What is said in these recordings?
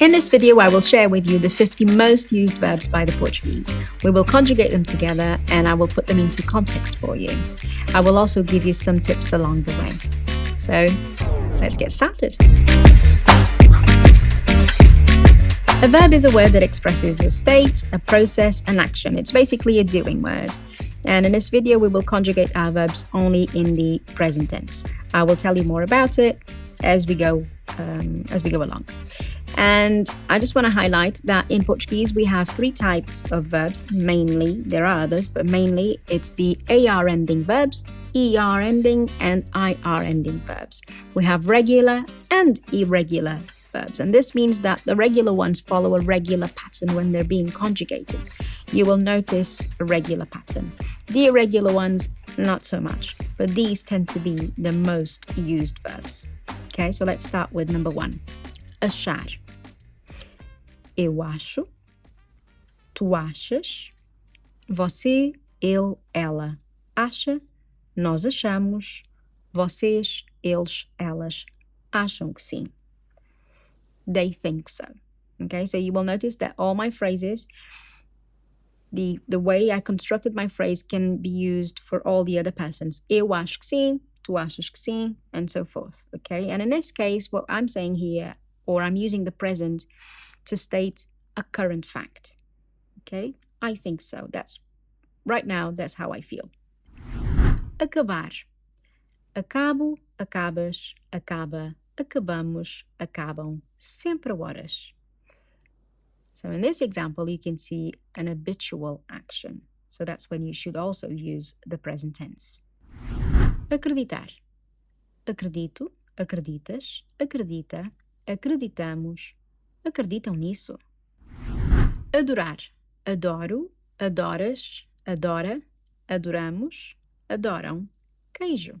In this video, I will share with you the 50 most used verbs by the Portuguese. We will conjugate them together and I will put them into context for you. I will also give you some tips along the way. So, let's get started. A verb is a word that expresses a state, a process, an action. It's basically a doing word. And in this video, we will conjugate our verbs only in the present tense. I will tell you more about it as we go along. And I just want to highlight that in Portuguese, we have three types of verbs. Mainly, there are others, but mainly it's the AR ending verbs, ER ending, and IR ending verbs. We have regular and irregular verbs. And this means that the regular ones follow a regular pattern when they're being conjugated. You will notice a regular pattern. The irregular ones, not so much, but these tend to be the most used verbs. Okay, so let's start with number one. Achar. Eu acho, tu achas, você, ele, ela acha, nós achamos, vocês, eles, elas acham que sim. They think so. Okay, so you will notice that all my phrases, the way I constructed my phrase can be used for all the other persons. Eu acho que sim, tu achas que sim, and so forth. Okay, and in this case, what I'm saying here, or I'm using the present to state a current fact. Okay, I think so. Right now, that's how I feel. Acabar. Acabo, acabas, acaba, acabamos, acabam, sempre horas. So in this example, you can see an habitual action. So that's when you should also use the present tense. Acreditar. Acredito, acreditas, acredita, acreditamos, acreditam nisso. Adorar. Adoro, adoras, adora, adoramos, adoram, queijo.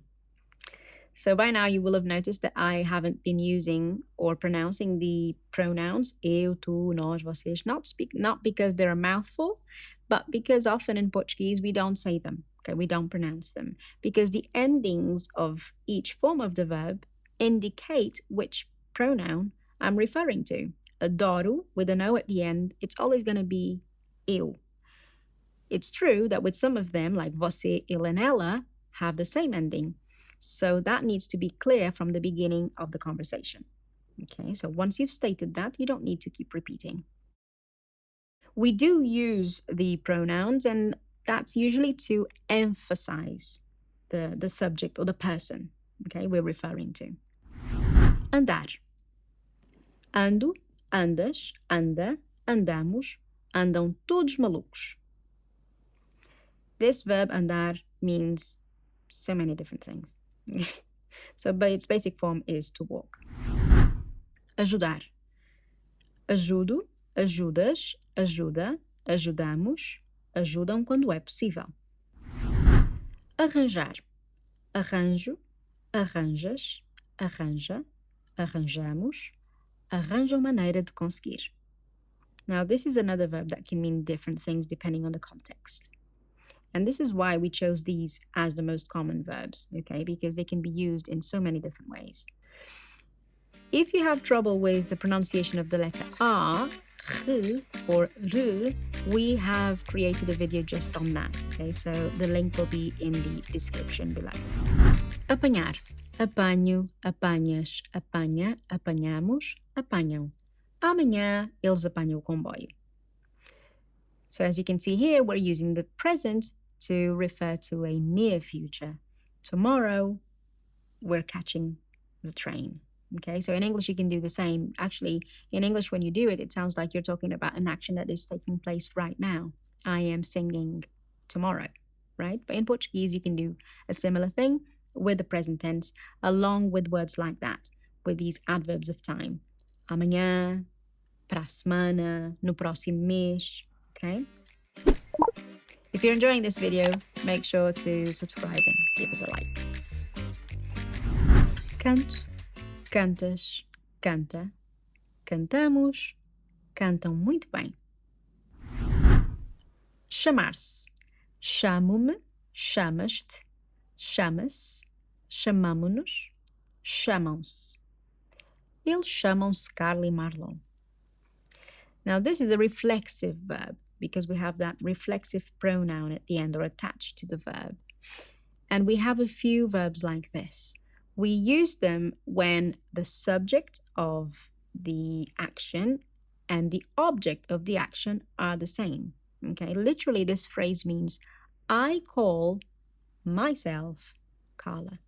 So by now you will have noticed that I haven't been using or pronouncing the pronouns eu, tu, nós, vocês, not because they're a mouthful, but because often in Portuguese we don't say them, okay, we don't pronounce them, because the endings of each form of the verb indicate which pronoun I'm referring to. Adoro, with an O at the end, it's always going to be eu. It's true that with some of them, like você, ele, and ela, have the same ending. So that needs to be clear from the beginning of the conversation. Okay, so once you've stated that, you don't need to keep repeating. We do use the pronouns, and that's usually to emphasize the subject or the person, okay, we're referring to. Andar. Ando, andas, anda, andamos, andam todos malucos. This verb andar means so many different things. But its basic form is to walk. Ajudar. Ajudo, ajudas, ajuda, ajudamos, ajudam quando é possível. Arranjar. Arranjo, arranjas, arranja, arranjamos, arranjam maneira de conseguir. Now, this is another verb that can mean different things depending on the context. And this is why we chose these as the most common verbs, okay? Because they can be used in so many different ways. If you have trouble with the pronunciation of the letter R, R, or R, we have created a video just on that, okay? So the link will be in the description below. Apanhar. Apanho, apanhas, apanha, apanhamos, apanham. Amanhã eles apanham o comboio. So as you can see here, we're using the present to refer to a near future. Tomorrow, we're catching the train. Okay, so in English, you can do the same. Actually, in English, when you do it, it sounds like you're talking about an action that is taking place right now. I am singing tomorrow, right? But in Portuguese, you can do a similar thing with the present tense, along with words like that, with these adverbs of time. Amanhã, para a semana, no próximo mês, okay? If you're enjoying this video, make sure to subscribe and give us a like. Canto, cantas, canta, cantamos, cantam muito bem. Chamar-se. Chamo-me, chamas-te, chama-se, chamamo-nos, chamam-se. Eles chamam-se Carla e Marlon. Now, this is a reflexive verb because we have that reflexive pronoun at the end or attached to the verb. And we have a few verbs like this. We use them when the subject of the action and the object of the action are the same. Okay, literally this phrase means I call myself Carla.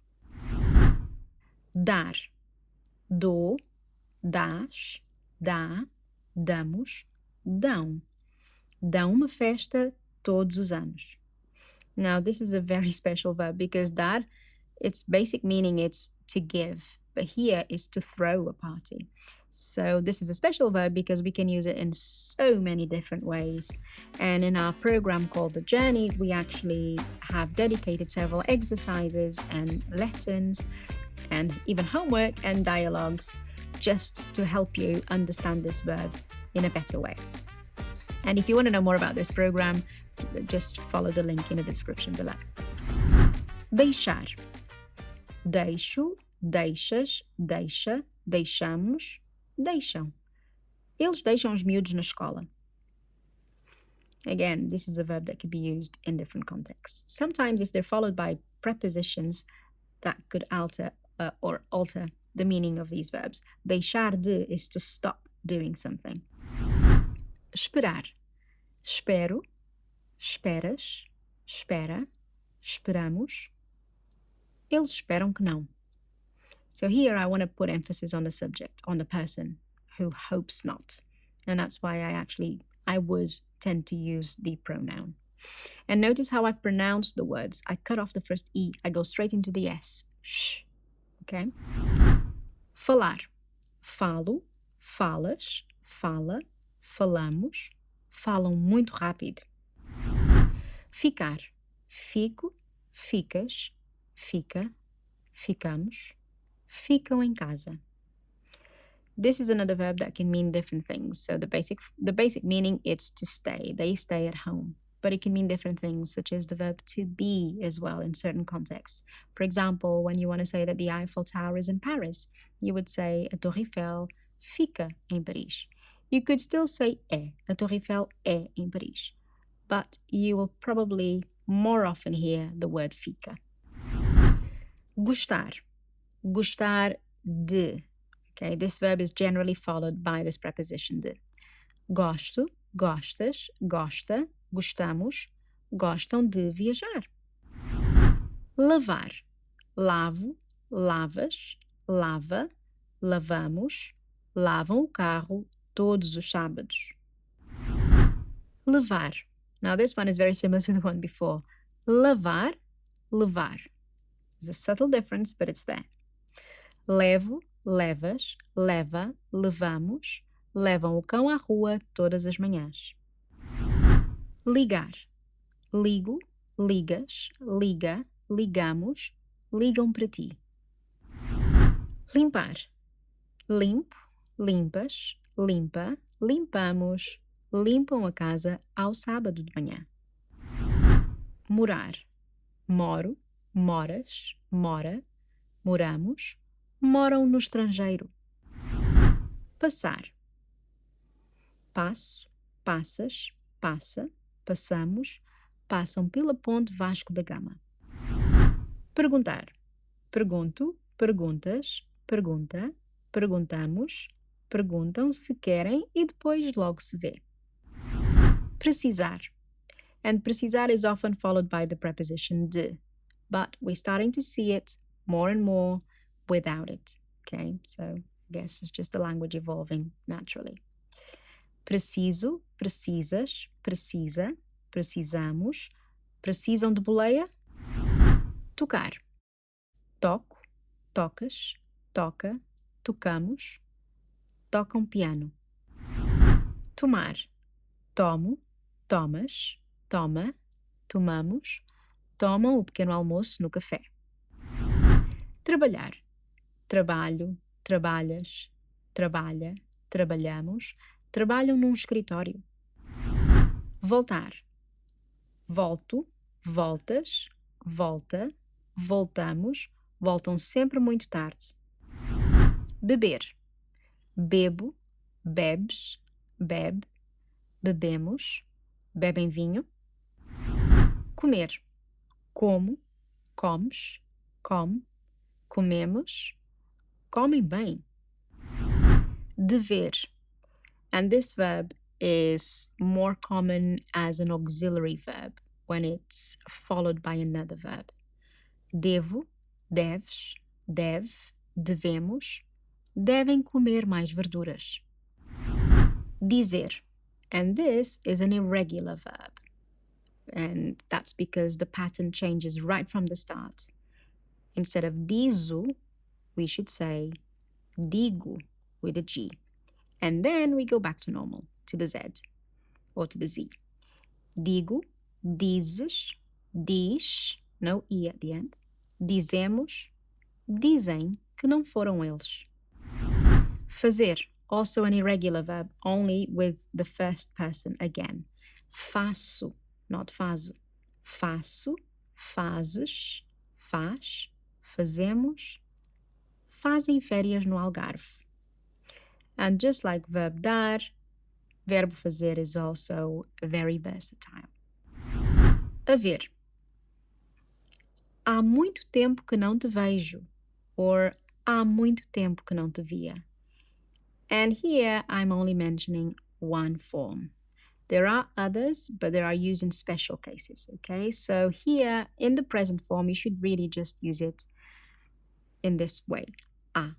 Dar. Dou, das, dá, damos, dão. Dão uma festa todos os anos. Now, this is a very special verb because dar, its basic meaning is to give, but here is to throw a party. So this is a special verb because we can use it in so many different ways. And in our program called The Journey, we actually have dedicated several exercises and lessons and even homework and dialogues just to help you understand this verb in a better way. And if you want to know more about this program, just follow the link in the description below. Deixar. Deixo, deixas, deixa, deixamos, deixam. Eles deixam os miúdos na escola. Again, this is a verb that could be used in different contexts. Sometimes if they're followed by prepositions, that could alter the meaning of these verbs. Deixar de is to stop doing something. Esperar. Espero, esperas, espera, esperamos. Eles esperam que não. So here I want to put emphasis on the subject, on the person who hopes not. And that's why I would tend to use the pronoun. And notice how I've pronounced the words. I cut off the first E. I go straight into the S. Sh. Okay? Falar. Falo, falas, fala, falamos, falam muito rápido. Ficar. Fico, ficas, fica, ficamos, ficam em casa. This is another verb that can mean different things. So the basic meaning is to stay. They stay at home. But it can mean different things, such as the verb to be as well in certain contexts. For example, when you want to say that the Eiffel Tower is in Paris, you would say a Torre Eiffel fica em Paris. You could still say é. A Torre Eiffel é em Paris. But you will probably more often hear the word fica. Gostar. Gostar de. Okay, this verb is generally followed by this preposition de. Gosto, gostas, gosta, gostamos, gostam de viajar. Lavar. Lavo, lavas, lava, lavamos, lavam o carro todos os sábados. Levar. Now this one is very similar to the one before. Lavar, levar. There's a subtle difference, but it's there. Levo, levas, leva, levamos, levam o cão à rua todas as manhãs. Ligar. Ligo, ligas, liga, ligamos, ligam para ti. Limpar. Limpo, limpas, limpa, limpamos, limpam a casa ao sábado de manhã. Morar. Moro, moras, mora, moramos, moram no estrangeiro. Passar. Passo, passas, passa, passamos, passam pela ponte Vasco da Gama. Perguntar. Pergunto, perguntas, pergunta, perguntamos, perguntam se querem e depois logo se vê. Precisar. And precisar is often followed by the preposition de, but we're starting to see it more and more without it. Okay, so I guess it's just the language evolving naturally. Preciso, precisas, precisa, precisamos, precisam de boleia? Tocar. Toco, tocas, toca, tocamos, tocam piano. Tomar. Tomo, tomas, toma, tomamos, tomam o pequeno almoço no café. Trabalhar. Trabalho, trabalhas, trabalha, trabalhamos, trabalham num escritório. Voltar. Volto, voltas, volta, voltamos, voltam sempre muito tarde. Beber. Bebo, bebes, bebe, bebemos, bebem vinho. Comer, como, comes, come, comemos, comem bem. Dever, and this verb is more common as an auxiliary verb when it's followed by another verb. Devo, deves, deve, devemos, devem comer mais verduras. Dizer, and this is an irregular verb, and that's because the pattern changes right from the start. Instead of dizo, we should say digo with a G. And then we go back to normal, to the Z or to the Z. Digo, dizes, diz, no E at the end. Dizemos, dizem que não foram eles. Fazer, also an irregular verb, only with the first person again. Faço, not fazo. Faço, fazes, faz, fazemos, fazem férias no Algarve. And just like verb dar, verbo fazer is also very versatile. Haver. Há muito tempo que não te vejo, or há muito tempo que não te via. And here I'm only mentioning one form. There are others, but they are used in special cases, okay? So here, in the present form, you should really just use it in this way, há.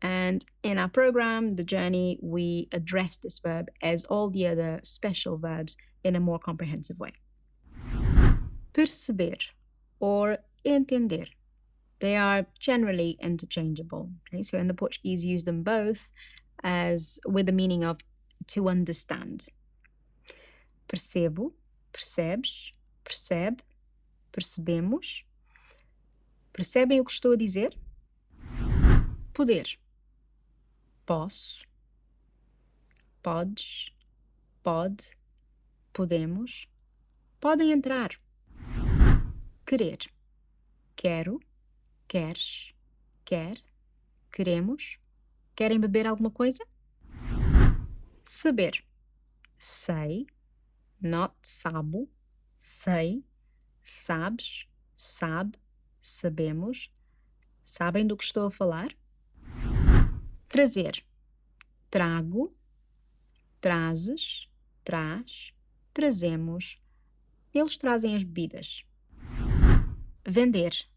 And in our program, The Journey, we address this verb as all the other special verbs in a more comprehensive way. Perceber or entender. They are generally interchangeable. Okay? So in the Portuguese, use them both as with the meaning of to understand. Percebo, percebes, percebe, percebemos. Percebem o que estou a dizer? Poder. Posso, podes, pode, podemos, podem entrar. Querer. Quero, queres, quer, queremos, querem beber alguma coisa? Saber. Sei, not sabo, sei, sabes, sabe, sabemos, sabem do que estou a falar? Trazer. Trago, trazes, traz, trazemos, eles trazem as bebidas. Vender.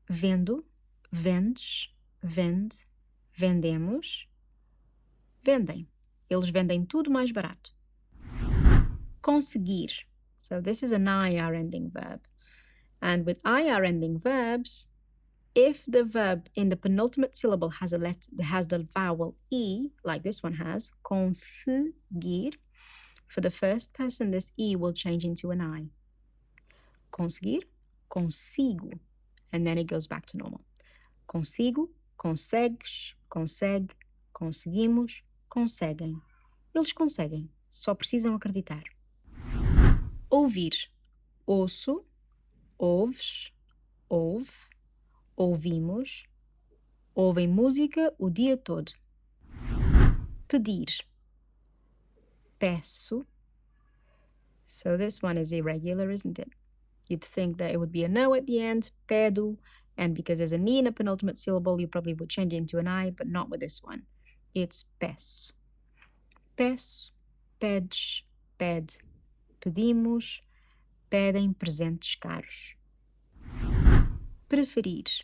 Vendo, vendes, vende, vendemos, vendem. Eles vendem tudo mais barato. Conseguir. So this is an IR ending verb. And with IR ending verbs, if the verb in the penultimate syllable has the vowel E, like this one has, conseguir, for the first person, this E will change into an I. Conseguir, consigo, and then it goes back to normal. Consigo, consegues, consegue, conseguimos, conseguem. Eles conseguem, só precisam acreditar. Ouvir. Ouço, ouves, ouve, ouvimos, ouvem música o dia todo. Pedir. Peço. So this one is irregular, isn't it? You'd think that it would be a no at the end, pedo, and because there's an E in a penultimate syllable, you probably would change it into an I, but not with this one. It's peço. Peço, pedes, pede, pedimos, pedem presentes caros. Preferir.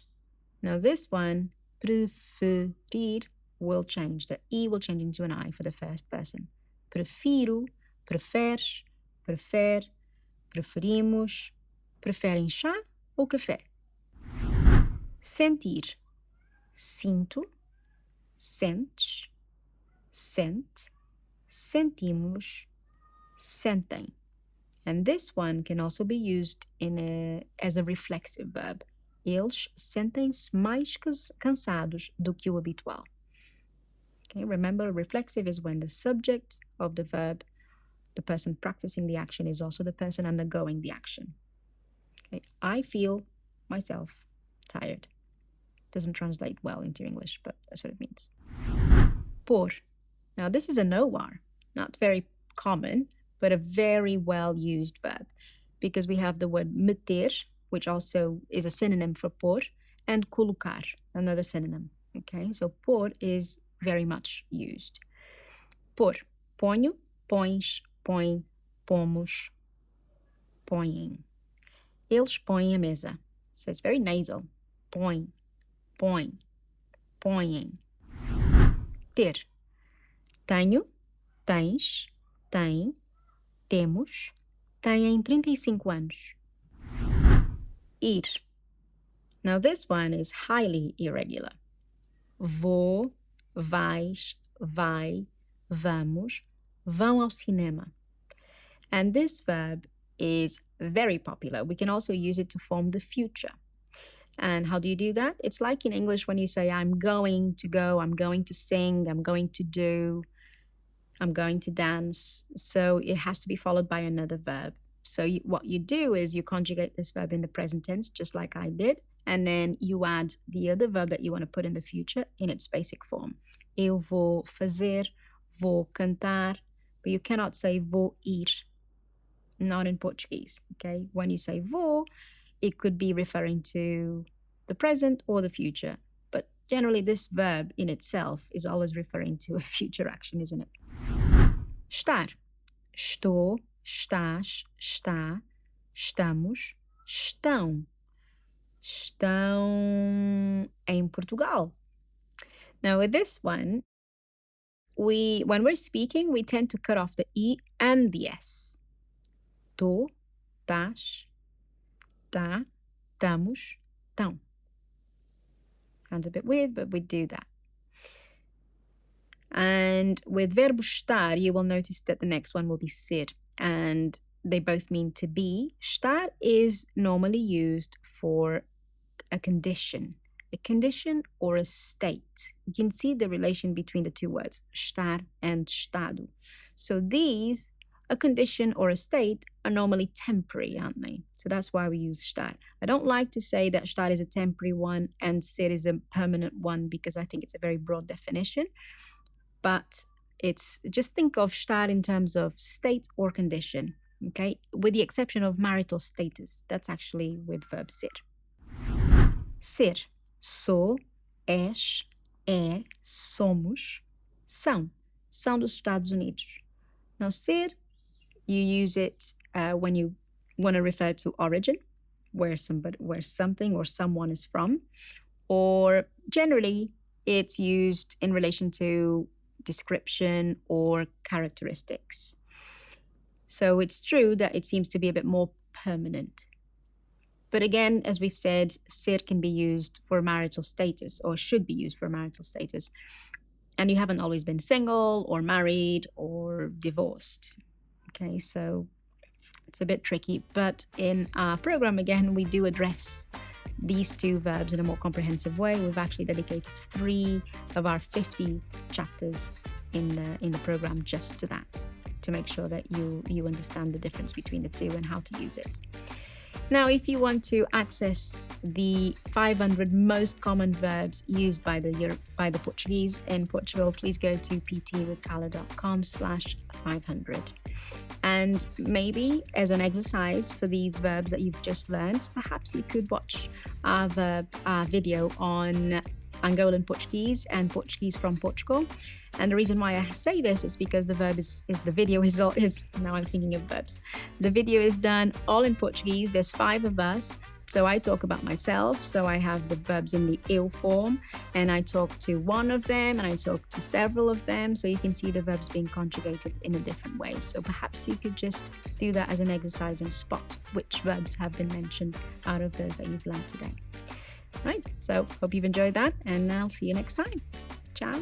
Now this one, preferir, will change. The E will change into an I for the first person. Prefiro, preferes, prefere, preferimos, preferem chá ou café? Sentir. Sinto, sentes, sente, sentimos, sentem. And this one can also be used as a reflexive verb. Eles sentem-se mais cansados do que o habitual. Okay, remember, reflexive is when the subject of the verb, the person practicing the action, is also the person undergoing the action. Okay, I feel myself tired. Doesn't translate well into English, but that's what it means. Por. Now this is an OR. Not very common, but a very well used verb, because we have the word meter, which also is a synonym for pôr, and colocar, another synonym. Okay, so pôr is very much used. Pôr, ponho, pões, põe, pomos, põem. Eles põem a mesa. So it's very nasal. Põe, põe, põem. Ter. Tenho, tens, tem, temos, têm 35 anos. Ir. Now this one is highly irregular. Vou, vais, vai, vamos, vão ao cinema. And this verb is very popular. We can also use it to form the future. And how do you do that? It's like in English when you say, I'm going to go, I'm going to sing, I'm going to do, I'm going to dance. So it has to be followed by another verb. So what you do is you conjugate this verb in the present tense, just like I did, and then you add the other verb that you want to put in the future in its basic form. Eu vou fazer, vou cantar, but you cannot say vou ir. Not in Portuguese, okay? When you say vou, it could be referring to the present or the future. But generally, this verb in itself is always referring to a future action, isn't it? Estar. Estou, estás, está, estamos, estão. Estão em Portugal. Now, with this one, when we're speaking, we tend to cut off the E and the S. Tô, tás, tá, estamos, tão. Sounds a bit weird, but we do that. And with verbo estar, you will notice that the next one will be ser, and they both mean to be. Estar is normally used for a condition or a state. You can see the relation between the two words, estar and estado. So these, a condition or a state, are normally temporary, aren't they? So that's why we use estar. I don't like to say that estar is a temporary one and ser is a permanent one, because I think it's a very broad definition. But it's just think of estar in terms of state or condition, okay? With the exception of marital status. That's actually with verb ser. Ser. Sou, és, é, somos, são. São dos Estados Unidos. Now, ser, you use it when you want to refer to origin, where something or someone is from, or generally it's used in relation to description or characteristics. So it's true that it seems to be a bit more permanent. But again, as we've said, ser can be used for marital status, or should be used for marital status. And you haven't always been single or married or divorced. Okay, so it's a bit tricky. But in our program, again, we do address these two verbs in a more comprehensive way. We've actually dedicated 3 of our 50 chapters in the program just to that, to make sure that you understand the difference between the two and how to use it. Now, if you want to access the 500 most common verbs used by the Portuguese in Portugal, please go to ptwithcarla.com/500. And maybe as an exercise for these verbs that you've just learned, perhaps you could watch our video on Angolan Portuguese and Portuguese from Portugal. And the reason why I say this is because the video is now I'm thinking of verbs. The video is done all in Portuguese. There's 5 of us. So I talk about myself. So I have the verbs in the eu form, and I talk to one of them, and I talk to several of them. So you can see the verbs being conjugated in a different way. So perhaps you could just do that as an exercise and spot which verbs have been mentioned out of those that you've learned today. Right, so hope you've enjoyed that, and I'll see you next time. Ciao.